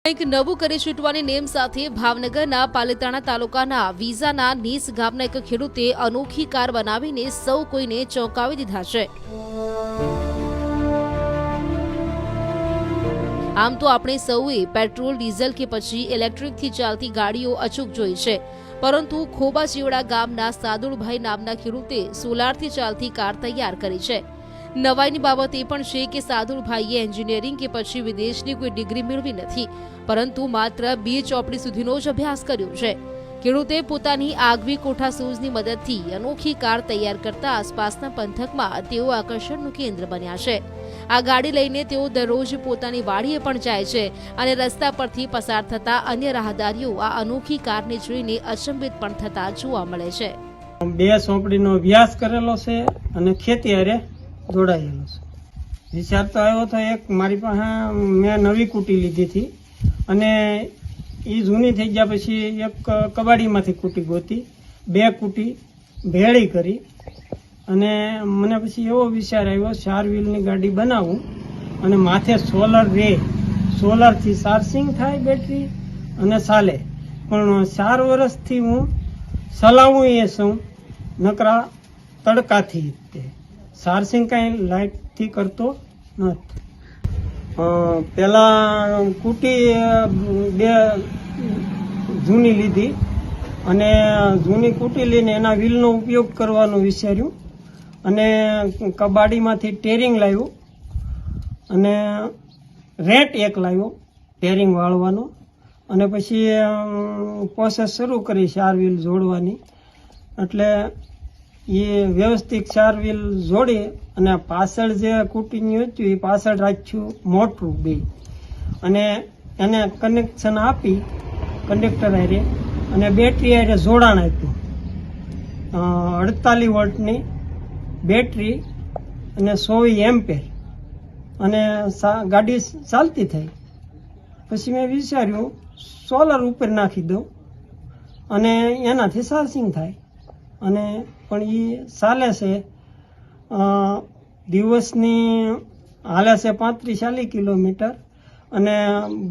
એક નવું કરી છૂટવાની નેમ સાથે ભાવનગરના પાલિતાણા તાલુકાના વિઝાના નીસ ગામના એક ખેડૂતે અનોખી કાર બનાવીને સૌ કોઈને ચોંકાવી દીધા છે। આમ તો આપણે સૌએ પેટ્રોલ ડીઝલ કે પછી ઇલેક્ટ્રિકથી ચાલતી ગાડીઓ અચૂક જોઈ છે, પરંતુ ખોબાચીવડા ગામના સાદુળભાઈ નામના ખેડૂતે સોલારથી ચાલતી કાર તૈયાર કરી છે। નવાઈની બાબત એ પણ છે કે સાદુળભાઈએ એન્જિનિયરિંગ કે પછી વિદેશની કોઈ ડિગ્રી મેળવી નથી, પરંતુ માત્ર બી ચોપડી સુધીનો જ અભ્યાસ કર્યો છે। ખેડૂતે પોતાની આગવી કોઠાસૂઝની મદદથી અનોખી કાર તૈયાર કરતા આસપાસના પંથકમાં તેઓ આકર્ષણનું કેન્દ્ર બન્યા છે। આ ગાડી લઈને તેઓ દરરોજ પોતાની વાડીએ પણ જાય છે અને રસ્તા પરથી પસાર થતા અન્ય રાહદારીઓ આ અનોખી કારને જોઈને અચંબિત પણ થતા જોવા મળે છે। બે ચોપડીનો અભ્યાસ કરેલો છે અને ખેતી હારે જોડાયેલો છે। વિચાર તો આવ્યો તો એક મારી પાસે મેં નવી કૂટી લીધી હતી અને એ જૂની થઈ ગયા પછી એક કબાડીમાંથી કૂટી ગોતી, બે કૂટી ભેળી કરી અને મને પછી એવો વિચાર આવ્યો 4 વ્હીલની ગાડી બનાવું અને માથે સોલર રે, સોલરથી ચાર્જિંગ થાય બેટરી અને ચાલે। પણ 4 વર્ષથી હું ચલાવું એ છું નકરા તડકાથી તે ચાર્જિંગ કાંઈ લાઇટથી કરતો નથી। પેલા કૂટી બે જૂની લીધી અને જૂની કૂટી લઈને એના વ્હીલનો ઉપયોગ કરવાનું વિચાર્યું અને કબાડીમાંથી ટેરિંગ લાવ્યું અને રેટ એક લાવ્યો ટેરિંગ વાળવાનો અને પછી પ્રોસેસ શરૂ કરી 4 વ્હીલ જોડવાની। એટલે એ વ્યવસ્થિત 4 વ્હીલ જોડી અને પાછળ જે કૂટીની હતું એ પાછળ રાખ્યું મોટું બે અને એને કનેક્શન આપી કંડક્ટર હારે અને બેટરી હારે જોડાણ આપ્યું। 48 વોલ્ટની બેટરી અને 100 એમ્પેર અને ગાડી ચાલતી થઈ। પછી મેં વિચાર્યું સોલર ઉપર નાખી દઉં અને એનાથી ચાર્જિંગ થાય અને પણ એ ચાલે છે દિવસની હાલે છે 35-40 કિલોમીટર અને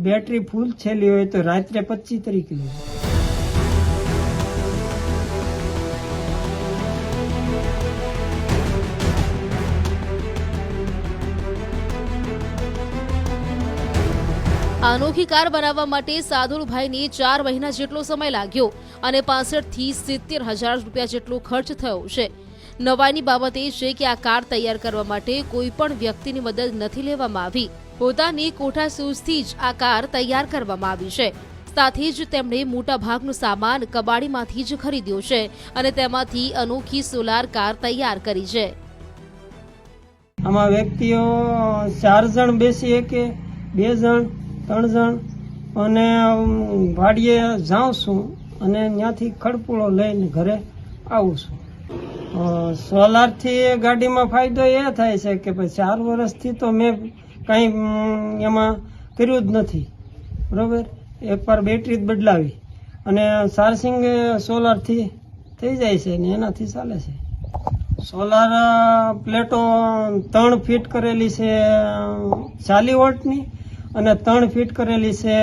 બેટરી ફૂલ થયેલી હોય તો રાત્રે 25-30 કિલોમીટર। અનોખી કાર બનાવવા માટે સાદુળભાઈને 4 મહિના જેટલો સમય લાગ્યો અને 65 થી 70,000 રૂપિયા જેટલો ખર્ચ થયો છે। નવાઈની બાબત એ છે કે આ કાર તૈયાર કરવા માટે કોઈ પણ વ્યક્તિની મદદ નથી લેવામાં આવી, પોતાની કોઠાસૂઝથી જ આ કાર તૈયાર કરવામાં આવી છે। સાથે જ તેમણે મોટા ભાગનો સામાન કબાડીમાંથી જ ખરીદ્યો છે અને તેમાંથી અનોખી સોલાર કાર તૈયાર કરી છે। આમાં વ્યક્તિઓ 4 જણ બેસી શકે, 2 જણ, 3 જણ અને વાડીએ જાઉં છું અને ત્યાંથી ખડપુળો લઈને ઘરે આવું છું। સોલારથી ગાડીમાં ફાયદો એ થાય છે કે 4 વર્ષથી તો મેં કંઈ એમાં કર્યું જ નથી, બરાબર। એકવાર બેટરી જ બદલાવી અને ચાર્જિંગ સોલારથી થઈ જાય છે ને એનાથી ચાલે છે। સોલાર પ્લેટો 3 ફીટ કરેલી છે 40 વોલ્ટની અને 3 ફીટ કરેલી છે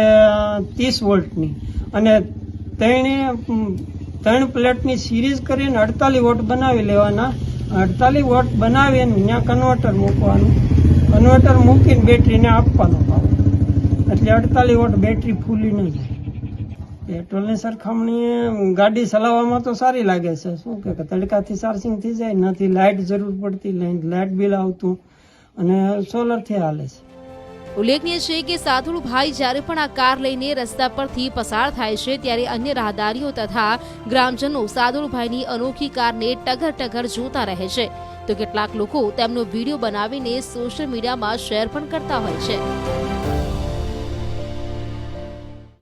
30 વોલ્ટની અને 3 પ્લેટની સિરીઝ કરીને 48 વોટ બનાવી લેવાના। 48 વોટ બનાવીને ત્યાં કન્વર્ટર મૂકવાનું, કન્વર્ટર મૂકીને બેટરીને આપવાનો ભાવ એટલે 48 વોટ બેટરી ફૂલી ન જાય। પેટ્રોલની સરખામણી ગાડી ચલાવવામાં તો સારી લાગે છે, શું કે તડકાથી ચાર્જિંગ થઈ જાય, નથી લાઇટ જરૂર પડતી, લાઇટ બિલ આવતું અને સોલરથી હાલે છે। ઉલ્લેખનીય છે કે સાદુળભાઈ જ્યારે પણ આ કાર લઈને રસ્તા પરથી પસાર થાય છે ત્યારે અન્ય રાહદારીઓ તથા ગ્રામજનો સાદુળભાઈની અનોખી કારને ટગર જોતા રહે છે, તો કેટલાક લોકો તેમનો વિડીયો બનાવીને સોશિયલ મીડિયામાં શેર પણ કરતા હોય છે।